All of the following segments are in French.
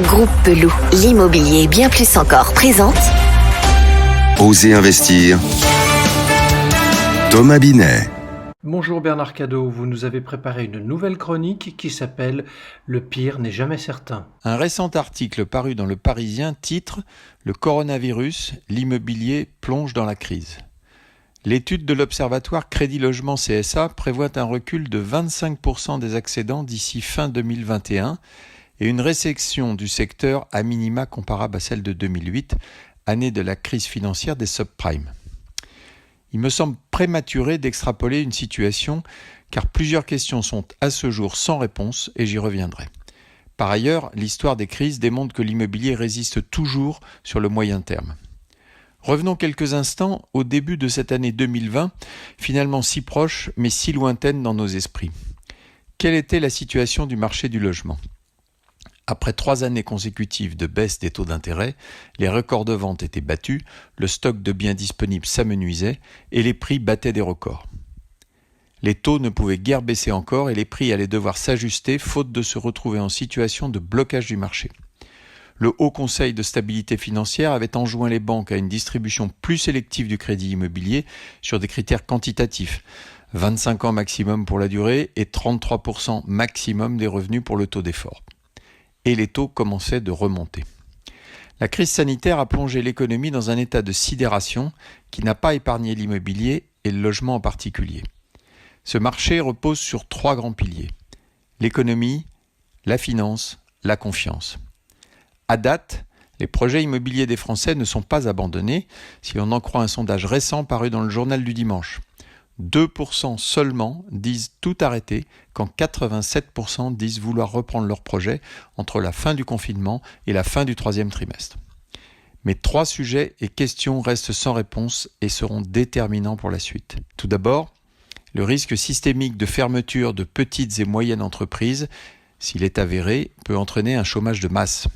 Groupe Pelou, l'immobilier bien plus encore présente. Osez investir. Thomas Binet. Bonjour Bernard Cadot, vous nous avez préparé une nouvelle chronique qui s'appelle « Le pire n'est jamais certain ». Un récent article paru dans Le Parisien titre « Le coronavirus, l'immobilier plonge dans la crise ». L'étude de l'Observatoire Crédit Logement CSA prévoit un recul de 25% des accédants d'ici fin 2021 et une récession du secteur à minima comparable à celle de 2008, année de la crise financière des subprimes. Il me semble prématuré d'extrapoler une situation car plusieurs questions sont à ce jour sans réponse et j'y reviendrai. Par ailleurs, l'histoire des crises démontre que l'immobilier résiste toujours sur le moyen terme. Revenons quelques instants au début de cette année 2020, finalement si proche mais si lointaine dans nos esprits. Quelle était la situation du marché du logement ? Après 3 années consécutives de baisse des taux d'intérêt, les records de vente étaient battus, le stock de biens disponibles s'amenuisait et les prix battaient des records. Les taux ne pouvaient guère baisser encore et les prix allaient devoir s'ajuster faute de se retrouver en situation de blocage du marché. Le Haut Conseil de stabilité financière avait enjoint les banques à une distribution plus sélective du crédit immobilier sur des critères quantitatifs, 25 ans maximum pour la durée et 33% maximum des revenus pour le taux d'effort. Et les taux commençaient de remonter. La crise sanitaire a plongé l'économie dans un état de sidération qui n'a pas épargné l'immobilier et le logement en particulier. Ce marché repose sur 3 grands piliers: l'économie, la finance, la confiance. À date, les projets immobiliers des Français ne sont pas abandonnés, si l'on en croit un sondage récent paru dans le journal du dimanche. 2% seulement disent tout arrêter, quand 87% disent vouloir reprendre leur projet entre la fin du confinement et la fin du 3e trimestre. Mais 3 sujets et questions restent sans réponse et seront déterminants pour la suite. Tout d'abord, le risque systémique de fermeture de petites et moyennes entreprises, s'il est avéré, peut entraîner un chômage de masse.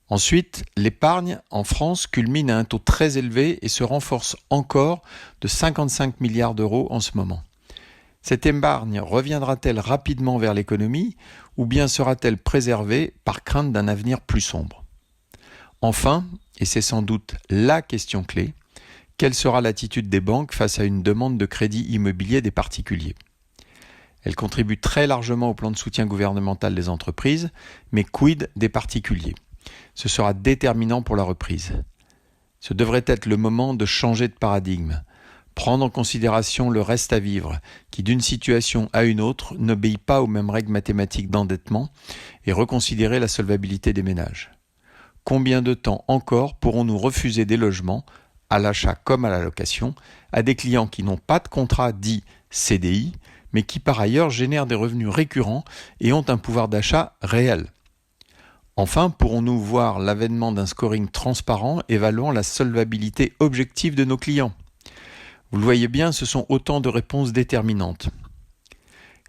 Ensuite, l'épargne en France culmine à un taux très élevé et se renforce encore de 55 milliards d'euros en ce moment. Cette épargne reviendra-t-elle rapidement vers l'économie ou bien sera-t-elle préservée par crainte d'un avenir plus sombre ? Enfin, et c'est sans doute la question clé, quelle sera l'attitude des banques face à une demande de crédit immobilier des particuliers ? Elle contribue très largement au plan de soutien gouvernemental des entreprises, mais quid des particuliers ? Ce sera déterminant pour la reprise. Ce devrait être le moment de changer de paradigme, prendre en considération le reste à vivre, qui d'une situation à une autre n'obéit pas aux mêmes règles mathématiques d'endettement, et reconsidérer la solvabilité des ménages. Combien de temps encore pourrons-nous refuser des logements, à l'achat comme à la location, à des clients qui n'ont pas de contrat dit CDI, mais qui par ailleurs génèrent des revenus récurrents et ont un pouvoir d'achat réel ? Enfin, pourrons-nous voir l'avènement d'un scoring transparent évaluant la solvabilité objective de nos clients ? Vous le voyez bien, ce sont autant de réponses déterminantes.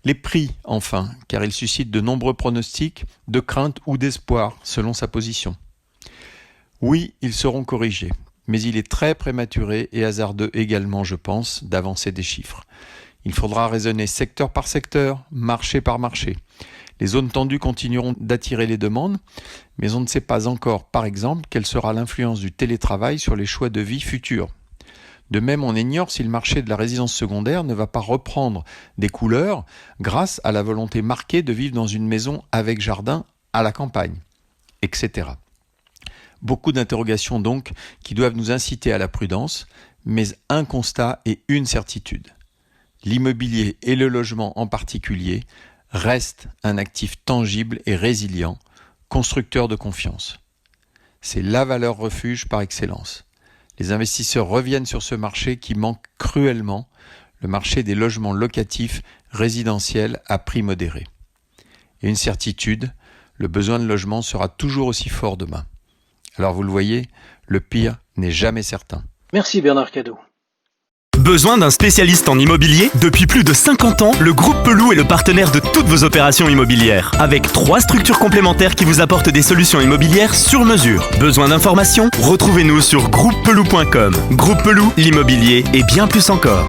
Les prix, enfin, car ils suscitent de nombreux pronostics, de crainte ou d'espoir, selon sa position. Oui, ils seront corrigés, mais il est très prématuré et hasardeux également, je pense, d'avancer des chiffres. Il faudra raisonner secteur par secteur, marché par marché. Les zones tendues continueront d'attirer les demandes, mais on ne sait pas encore, par exemple, quelle sera l'influence du télétravail sur les choix de vie futurs. De même, on ignore si le marché de la résidence secondaire ne va pas reprendre des couleurs grâce à la volonté marquée de vivre dans une maison avec jardin à la campagne, etc. Beaucoup d'interrogations donc qui doivent nous inciter à la prudence, mais un constat et une certitude. L'immobilier et le logement en particulier reste un actif tangible et résilient, constructeur de confiance. C'est la valeur refuge par excellence. Les investisseurs reviennent sur ce marché qui manque cruellement, le marché des logements locatifs résidentiels à prix modéré. Et une certitude, le besoin de logement sera toujours aussi fort demain. Alors vous le voyez, le pire n'est jamais certain. Merci Bernard Cadot. Besoin d'un spécialiste en immobilier ? Depuis plus de 50 ans, le groupe Pelou est le partenaire de toutes vos opérations immobilières. Avec 3 structures complémentaires qui vous apportent des solutions immobilières sur mesure. Besoin d'informations ? Retrouvez-nous sur groupepelou.com. Groupe Pelou, l'immobilier et bien plus encore.